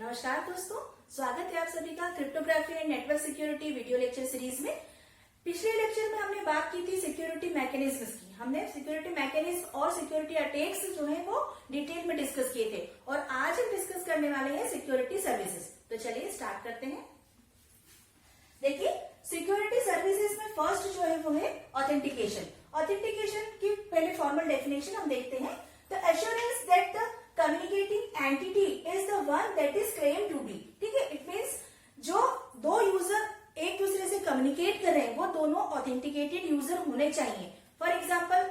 नमस्कार दोस्तों, स्वागत है आप सभी का cryptography and network security video lecture series में। पिछले लेक्चर में हमने बात की थी सिक्योरिटी मैकेनिज्म्स की। हमने सिक्योरिटी मैकेनिज्म और सिक्योरिटी अटैक्स जो है वो डिटेल में डिस्कस किए थे और आज हम डिस्कस करने वाले हैं सिक्योरिटी सर्विसेज। तो चलिए स्टार्ट करते हैं। देखिए, सिक्योरिटी सर्विसेज में फर्स्ट जो है वो है ऑथेंटिकेशन। ऑथेंटिकेशन की पहले फॉर्मल डेफिनेशन हम देखते हैं। The assurance that the communicating entity is the one that is claim to be. ठीक है, इट मीन्स जो दो यूजर एक दूसरे से कम्युनिकेट कर रहे हैं वो दोनों ऑथेंटिकेटेड यूजर होने चाहिए। फॉर एग्जाम्पल,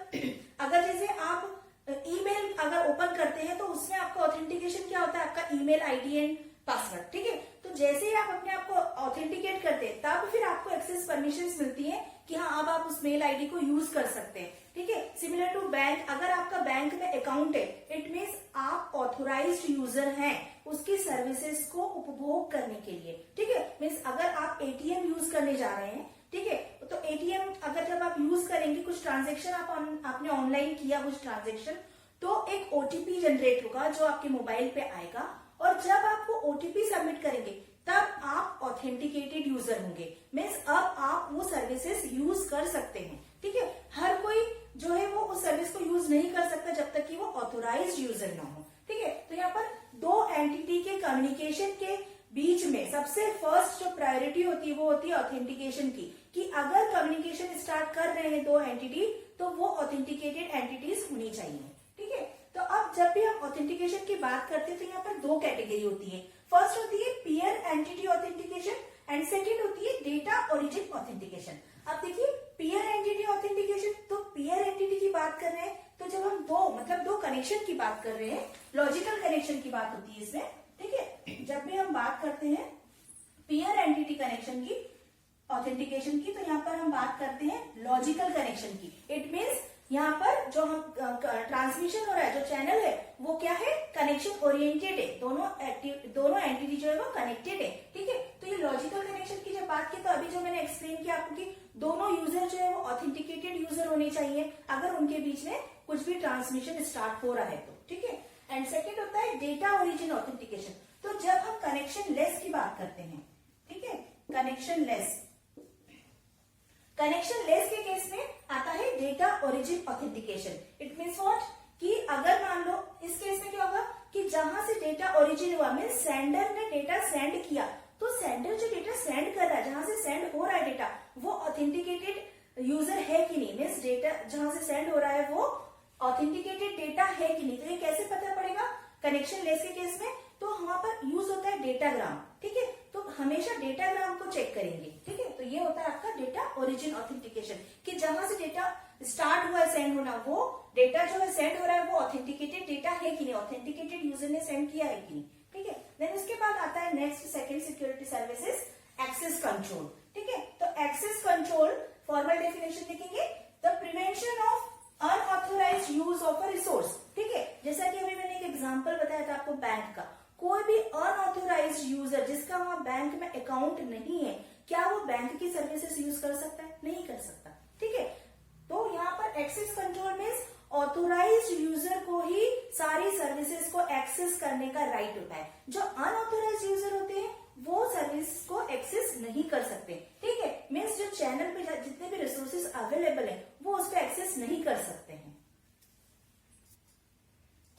अगर जैसे आप ईमेल अगर ओपन करते हैं तो उसमें आपका ऑथेंटिकेशन क्या होता है, आपका ईमेल आईडी एंड पासवर्ड। ठीक है, तो जैसे ही आप अपने आप को ऑथेंटिकेट करते हैं तब फिर आपको एक्सेस परमिशंस मिलती है कि हाँ अब आप उस मेल आईडी को यूज कर सकते हैं। ठीक है, सिमिलर टू बैंक, अगर आपका बैंक में अकाउंट है इट मीन्स आप ऑथोराइज्ड यूजर हैं उसकी सर्विसेज को उपभोग करने के लिए। ठीक है, मीन्स अगर आप एटीएम यूज करने जा रहे हैं, ठीक है, तो एटीएम अगर जब आप यूज करेंगे कुछ ट्रांजेक्शन आपने ऑनलाइन किया कुछ ट्रांजेक्शन, तो एक ओटीपी जनरेट होगा जो आपके मोबाइल पे आएगा और जब आप वो ओटीपी सबमिट करेंगे तब आप ऑथेंटिकेटेड यूजर होंगे। मीन्स अब आप वो सर्विसेज यूज कर सकते हैं। ठीक है, हर कोई जो है वो उस सर्विस को यूज नहीं कर सकता जब तक कि वो ऑथोराइज्ड यूजर ना हो। ठीक है, तो यहाँ पर दो एंटिटी के कम्युनिकेशन के बीच में सबसे फर्स्ट जो प्रायोरिटी होती है वो होती है ऑथेंटिकेशन की, कि अगर कम्युनिकेशन स्टार्ट कर रहे हैं दो एंटिटी तो वो ऑथेंटिकेटेड एंटिटीज होनी चाहिए। ठीक है, तो अब जब भी हम ऑथेंटिकेशन की बात करते हैं तो यहाँ पर दो कैटेगरी होती है। फर्स्ट होती है peer entity authentication and second होती है डेटा ओरिजिन ऑथेंटिकेशन। अब देखिए, पीयर एंटिटी ऑथेंटिकेशन, तो पीयर एंटिटी की बात कर रहे हैं तो जब हम दो कनेक्शन की बात कर रहे हैं, लॉजिकल कनेक्शन की बात होती है इसमें। ठीक है, जब भी हम बात करते हैं पीयर एंटिटी कनेक्शन की ऑथेंटिकेशन की तो यहाँ पर हम बात करते हैं लॉजिकल कनेक्शन की। इट मीन्स यहाँ पर जो हम ट्रांसमिशन हो रहा है, जो चैनल है वो क्या है, कनेक्शन ओरिएंटेड है, दोनों एंटिटी जो है वो कनेक्टेड है। ठीक है, तो ये लॉजिकल कनेक्शन की जब बात की तो अभी जो मैंने एक्सप्लेन किया आपको कि दोनों यूजर जो है वो ऑथेंटिकेटेड यूजर होने चाहिए अगर उनके बीच में कुछ भी ट्रांसमिशन स्टार्ट हो रहा है तो। ठीक है, एंड सेकेंड होता है डेटा ओरिजिन ऑथेंटिकेशन। तो जब हम कनेक्शन लेस की बात करते हैं, ठीक है, कनेक्शन लेस के केस में आता है data origin authentication. It means what, कि अगर मान लो इस केस में क्या होगा कि जहां से डेटा ओरिजिन हुआ मीन्स सेंडर ने डेटा सेंड किया, तो सेंडर जो डेटा सेंड कर रहा है, जहां से सेंड हो रहा है डेटा, वो ऑथेंटिकेटेड यूजर है कि नहीं, मीन्स डेटा जहां से सेंड हो रहा है वो ऑथेंटिकेटेड डेटा है कि नहीं। तो ये कैसे पता पड़ेगा कनेक्शन लेस के केस में, तो वहां पर यूज होता है डेटाग्राम। ठीक है, तो हमेशा डेटाग्राम को चेक करेंगे। ठीक है, तो ये होता है आपका डेटा ओरिजिन ऑथेंटिकेशन, कि जहां से डेटा स्टार्ट हुआ है सेंड होना, वो डेटा जो है सेंड हो रहा है वो ऑथेंटिकेटेड डेटा है कि नहीं, ऑथेंटिकेटेड यूजर ने सेंड किया है कि नहीं। ठीक है, देन उसके बाद आता है next second security services, access control. ठीक है, तो एक्सेस कंट्रोल फॉर्मल डेफिनेशन देखेंगे, the prevention of unauthorized use of a resource. ठीक है, जैसा कि अभी मैंने एक एग्जांपल बताया था आपको बैंक का, कोई भी अनऑथोराइज्ड यूजर जिसका वहां बैंक में अकाउंट नहीं है, क्या वो बैंक की सर्विसेज यूज कर सकता है? नहीं कर सकता। ठीक है, तो यहाँ पर access control means authorized user को ही सारी सर्विसेज को एक्सेस करने का राइट होता है। जो अनऑथोराइज्ड यूजर होते हैं वो सर्विस को एक्सेस नहीं कर सकते। ठीक है, मीन्स जो चैनल पे जितने भी रिसोर्सेज अवेलेबल है वो उसको एक्सेस नहीं कर सकते हैं।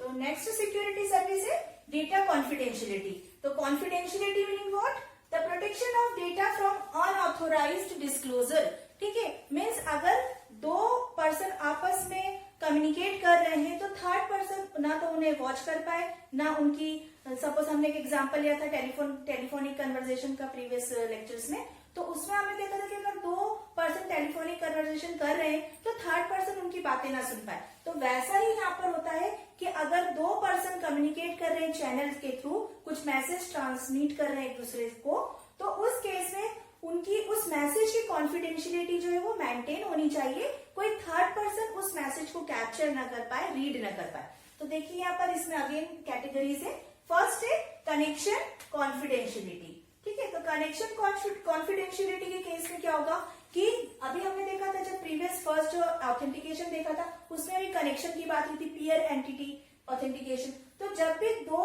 तो नेक्स्ट सिक्योरिटी सर्विस है डेटा कॉन्फिडेंशियलिटी। तो confidentiality meaning what, the protection of data from unauthorised disclosure. ठीक है, मीन्स अगर दो पर्सन आपस में कम्युनिकेट कर रहे हैं तो थर्ड पर्सन ना तो उन्हें वॉच कर पाए, ना उनकी, सपोज हमने एक एग्जांपल लिया था टेलीफोनिक कन्वर्सेशन का प्रीवियस लेक्चर्स में, तो उसमें हमने देखा था कि अगर दो पर्सन टेलीफोनिक कन्वर्सेशन कर रहे हैं तो थर्ड पर्सन उनकी बातें ना सुन पाए। तो वैसा ही यहाँ पर होता है कि अगर दो पर्सन कम्युनिकेट कर रहे हैं चैनल के थ्रू, कुछ मैसेज ट्रांसमिट कर रहे हैं एक दूसरे को, तो उस केस में उनकी उस मैसेज की कॉन्फिडेंशियलिटी जो है वो मेंटेन होनी चाहिए, कोई थर्ड पर्सन उस मैसेज को कैप्चर न कर पाए, रीड न कर पाए। तो देखिए यहाँ पर इसमें अगेन कैटेगरीज है। फर्स्ट है कनेक्शन कॉन्फिडेंशियलिटी। ठीक है, तो कनेक्शन कॉन्फिडेंशियलिटी के केस में क्या होगा कि अभी हमने देखा था जब प्रीवियस फर्स्ट जो ऑथेंटिकेशन देखा था उसमें भी कनेक्शन की बात हुई थी, पीयर एंटिटी ऑथेंटिकेशन। तो जब भी दो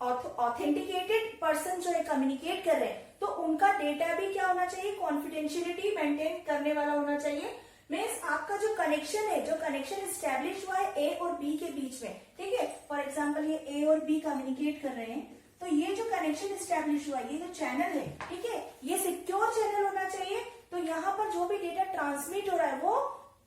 ऑथेंटिकेटेड पर्सन जो है कम्युनिकेट कर रहे हैं, तो उनका डेटा भी क्या होना चाहिए, कॉन्फिडेंशियलिटी मेंटेन करने वाला होना चाहिए। मीन्स आपका जो कनेक्शन है, जो कनेक्शन स्टैब्लिश हुआ है ए और बी के बीच में, ठीक है, फॉर एग्जाम्पल ये ए और बी कम्युनिकेट कर रहे हैं, तो ये जो कनेक्शन स्टैब्लिश हुआ है, ये जो चैनल है, ठीक है, ये सिक्योर चैनल होना चाहिए। तो यहाँ पर जो भी डेटा ट्रांसमिट हो रहा है वो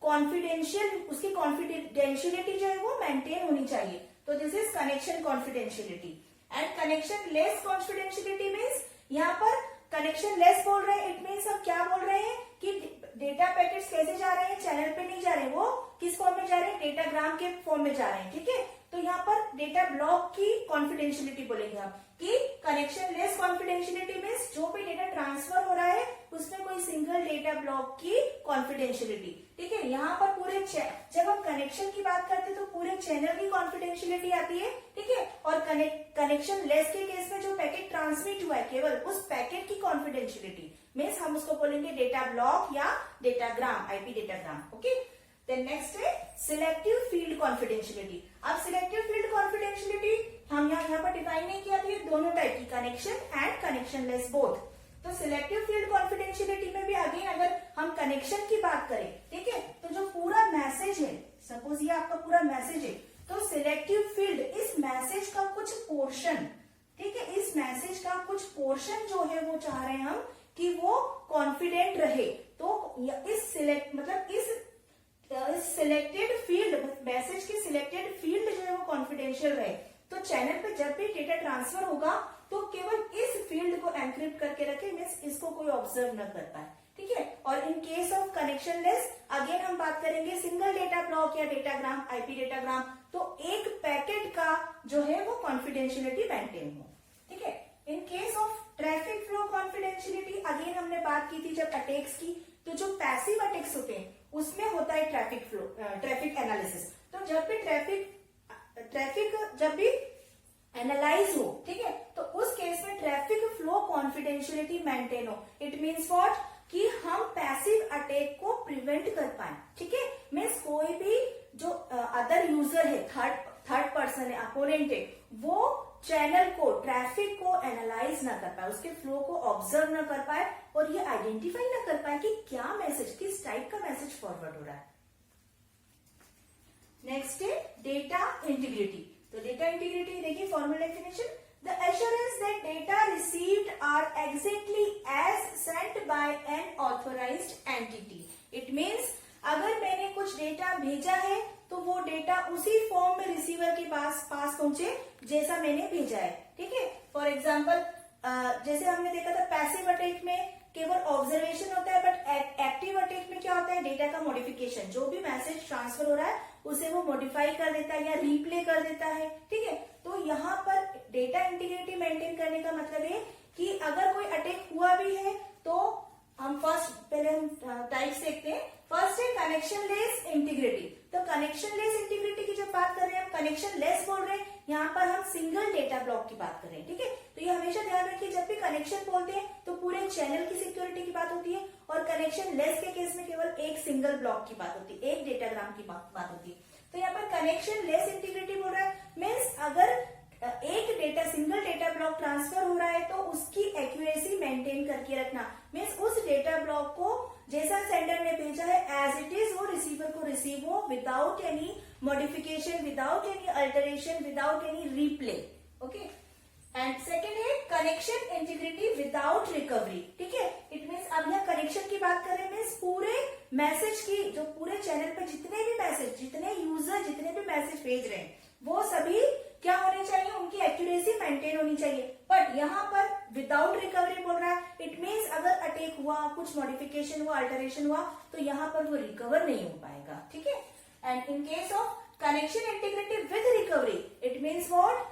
कॉन्फिडेंशियल, उसकी कॉन्फिडेंशियलिटी जो है वो मेंटेन होनी चाहिए। तो this is connection confidentiality. And connection less confidentiality means, यहाँ पर कनेक्शन लेस बोल रहे हैं, इट मीन्स हम क्या बोल रहे हैं कि डेटा पैकेट्स कैसे जा रहे हैं, चैनल पे नहीं जा रहे हैं, वो किस फॉर्म में जा रहे हैं, डेटाग्राम के फॉर्म में जा रहे हैं, ठीक है। तो यहाँ पर डेटा ब्लॉक की कॉन्फिडेंशियलिटी बोलेंगे हम कि कनेक्शन लेस कॉन्फिडेंशियलिटी मीन्स जो भी डेटा ट्रांसफर हो रहा है उसमें कोई सिंगल डेटा ब्लॉक की कॉन्फिडेंशियलिटी, ठीक है। यहाँ पर पूरे जब हम कनेक्शन की बात करते हैं तो पूरे चैनल की कॉन्फिडेंशियलिटी आती है, ठीक है। और कनेक्शन लेस के केस में जो पैकेट ट्रांसमिट हुआ है केवल उस पैकेट की कॉन्फिडेंशियलिटी मीन्स हम उसको बोलेंगे डेटा ब्लॉक या datagram, IP datagram, okay. Then next है सिलेक्टिव फील्ड कॉन्फिडेंशियलिटी। अब सिलेक्टिव फील्ड कॉन्फिडेंशियलिटी हम यहाँ पर डिफाइन नहीं किया, तो ये दोनों टाइप की, connection and connection less both. तो सिलेक्टिव फील्ड कॉन्फिडेंशियलिटी में भी अगेन अगर हम कनेक्शन की बात करें, ठीक है, तो जो पूरा मैसेज है, सपोज ये आपका पूरा मैसेज है, तो सिलेक्टिव फील्ड इस मैसेज का कुछ पोर्शन, ठीक है, इस मैसेज का कुछ पोर्शन जो है वो चाह रहे हैं हम कि वो कॉन्फिडेंट रहे। तो इस सिलेक्टेड फील्ड, मैसेज की सिलेक्टेड फील्ड जो है वो कॉन्फिडेंशियल रहे। तो चैनल पे जब भी डेटा ट्रांसफर होगा तो केवल इस फील्ड को एनक्रिप्ट करके रखे, मीन्स इसको कोई ऑब्जर्व न कर पाए, ठीक है। और in case of connection less again हम बात करेंगे सिंगल डेटा ब्लॉक या डेटाग्राम, आईपी डेटाग्राम, तो एक पैकेट का जो है वो कॉन्फिडेंशियलिटी मेंटेन हो, ठीक है। In case of traffic flow confidentiality again हमने बात की थी जब अटैक्स की, तो जो पैसिव अटैक्स होते हैं उसमें होता है ट्रैफिक एनालिसिस। तो जब भी ट्रैफिक जब भी एनालाइज हो, ठीक है, तो उस केस में ट्रैफिक फ्लो कॉन्फिडेंशियलिटी मेंटेन हो। इट मीन्स व्हाट, कि हम पैसिव अटैक को प्रिवेंट कर पाए, ठीक है। मीन्स कोई भी जो अदर यूजर है, थर्ड पर्सन है, अपोनेंट है, वो चैनल को, ट्रैफिक को एनालाइज ना कर पाए, उसके फ्लो को ऑब्जर्व ना कर पाए और ये आइडेंटिफाई ना कर पाए कि क्या मैसेज, किस टाइप का मैसेज फॉरवर्ड हो रहा है। नेक्स्ट है डेटा इंटीग्रिटी। तो डेटा इंटीग्रिटी देखिए formal definition, the assurance that data received are exactly as sent by an authorized entity. It means अगर मैंने कुछ डेटा भेजा है तो वो डेटा उसी फॉर्म में रिसीवर के पास पहुंचे जैसा मैंने भेजा है, ठीक है। फॉर एग्जाम्पल जैसे हमने देखा था पैसिव अटैक में केवल ऑब्जर्वेशन होता है, बट एक्टिव अटैक में क्या होता है, डेटा का मॉडिफिकेशन, जो भी मैसेज ट्रांसफर हो रहा है उसे वो मॉडिफाई कर देता है या रीप्ले कर देता है, ठीक है। तो यहाँ पर डेटा इंटीग्रिटी मेंटेन करने का मतलब है कि अगर कोई अटैक हुआ भी है तो हम पहले हम टाइप्स देखते हैं। फर्स्ट है कनेक्शन लेस इंटीग्रिटी। तो कनेक्शन लेस इंटीग्रिटी की जब बात कर रहे हैं, हम कनेक्शन लेस बोल रहे हैं, यहाँ पर हम सिंगल डेटा ब्लॉक की बात कर रहे हैं, ठीक है। तो ये हमेशा ध्यान रखिए, जब भी कनेक्शन बोलते हैं तो पूरे चैनल की सिक्योरिटी की बात होती है, और कनेक्शन लेस के केस में केवल एक सिंगल ब्लॉक की बात होती है, एक डेटाग्राम की बात होती है। तो यहाँ पर कनेक्शन लेस इंटीग्रिटी बोल रहा है, मीन्स अगर एक सिंगल डेटा ब्लॉक ट्रांसफर हो रहा है तो उसकी एक्यूरेसी मेंटेन करके रखना, मीन्स उस डेटा ब्लॉक को जैसा सेंडर ने भेजा है एज इट इज वो रिसीवर को रिसीव हो, without any modification, without any alteration, without any replay, okay. And second है कनेक्शन इंटीग्रिटी विदाउट रिकवरी, ठीक है। इट मीन्स अब यहाँ कनेक्शन की बात करें, मीन्स पूरे मैसेज की, जो पूरे चैनल पे जितने भी मैसेज, जितने यूजर जितने भी मैसेज भेज रहे हैं वो सभी क्या होने चाहिए, उनकी एक्यूरेसी मेंटेन होनी चाहिए। बट यहाँ पर विदाउट रिकवरी बोल रहा है, इट मीन्स अगर अटैक हुआ, कुछ मॉडिफिकेशन हुआ, अल्टरेशन हुआ, तो यहाँ पर वो रिकवर नहीं हो पाएगा, ठीक है। And in case of connection integrity with recovery, it means what,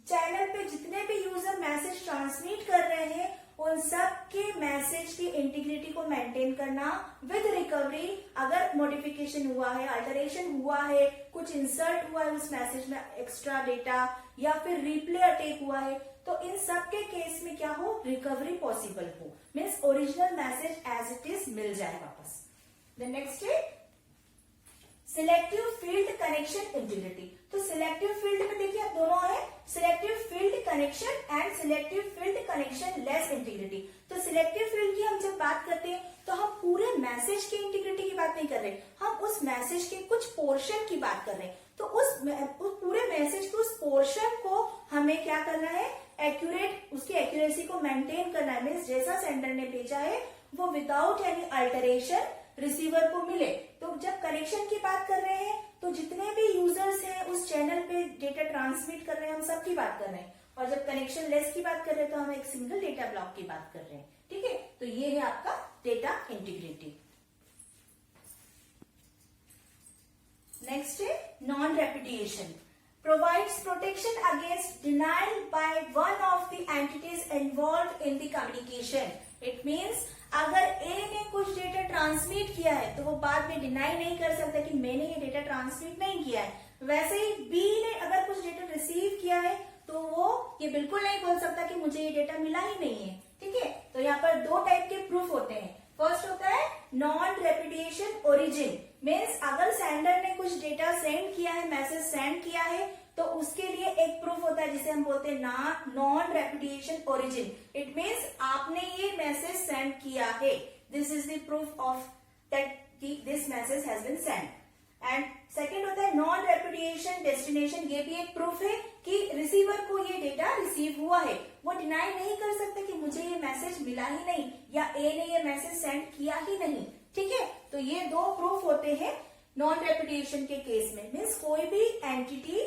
channel पे जितने भी यूजर मैसेज ट्रांसमिट कर रहे हैं उन सब के मैसेज की इंटीग्रिटी को मेंटेन करना विद रिकवरी। अगर मॉडिफिकेशन हुआ है, अल्टरेशन हुआ है, कुछ इंसर्ट हुआ है उस मैसेज में एक्स्ट्रा डेटा, या फिर रिप्ले अटैक हुआ है, तो इन सब के केस में क्या हो, रिकवरी पॉसिबल हो, means original message as it is मिल जाए वापस। द नेक्स्ट है सिलेक्टिव फील्ड कनेक्शन इंटीग्रिटी। तो सिलेक्टिव फील्ड में देखिए दोनों है, selective field connection and selective field connectionless integrity. तो सिलेक्टिव फील्ड की हम जब बात करते हैं तो हम पूरे मैसेज की इंटीग्रिटी की बात नहीं कर रहे, हम उस मैसेज के कुछ पोर्शन की बात कर रहे हैं। तो उस पूरे मैसेज के उस पोर्शन को हमें क्या करना है, एक्यूरेट, उसकी एक्यूरेसी को मेंटेन करना है। मीन्स जैसा सेंडर ने भेजा है वो विदाउट एनी अल्टरेशन रिसीवर को मिले। तो जब कनेक्शन की बात कर रहे हैं तो जितने भी यूजर्स हैं उस चैनल पे डेटा ट्रांसमिट कर रहे हैं, हम सबकी बात कर रहे हैं। और जब कनेक्शन लेस की बात कर रहे हैं तो हम एक सिंगल डेटा ब्लॉक की बात कर रहे हैं। ठीक है, तो ये है आपका डेटा इंटीग्रिटी। नेक्स्ट है non repudiation, provides protection against denial by one of the entities involved in the communication. It means अगर A ने कुछ डेटा ट्रांसमिट किया है तो वो बाद में डिनाई नहीं कर सकता कि मैंने ये डेटा ट्रांसमिट नहीं किया है। वैसे ही B ने अगर कुछ डेटा रिसीव किया है तो वो ये बिल्कुल नहीं बोल सकता कि मुझे ये डेटा मिला ही नहीं है। ठीक है, तो यहाँ पर दो टाइप के प्रूफ होते हैं। फर्स्ट होता है नॉन रेपुडिएशन ओरिजिन, मीन्स अगर सेंडर ने कुछ डेटा सेंड किया है, मैसेज सेंड किया है, तो उसके लिए एक प्रूफ होता है जिसे हम बोलते हैं non repudiation origin. It means आपने ये मैसेज सेंड किया है, this is the proof of that this message has been send. And second होता है नॉन रेपुडिएशन डेस्टिनेशन, ये भी एक प्रूफ है कि रिसीवर को ये डेटा रिसीव हुआ है। वो डिनाई नहीं कर सकते कि मुझे ये मैसेज मिला ही नहीं या ए ने ये मैसेज सेंड किया ही नहीं। ठीक है, तो ये दो प्रूफ होते हैं नॉन रेपुडिएशन के केस में। मीन्स कोई भी एंटिटी,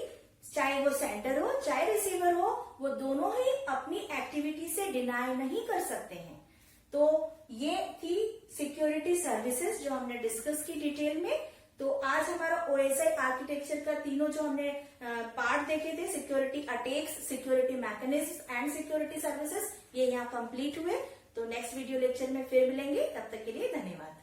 चाहे वो सेंडर हो चाहे रिसीवर हो, वो दोनों ही अपनी एक्टिविटी से डिनाई नहीं कर सकते हैं। तो ये थी सिक्योरिटी सर्विसेज जो हमने डिस्कस की डिटेल में। तो आज हमारा OSI आर्किटेक्चर का तीनों जो हमने पार्ट देखे थे, security attacks, security mechanism and security services, ये यहाँ कंप्लीट हुए। तो नेक्स्ट वीडियो लेक्चर में फिर मिलेंगे, तब तक के लिए धन्यवाद।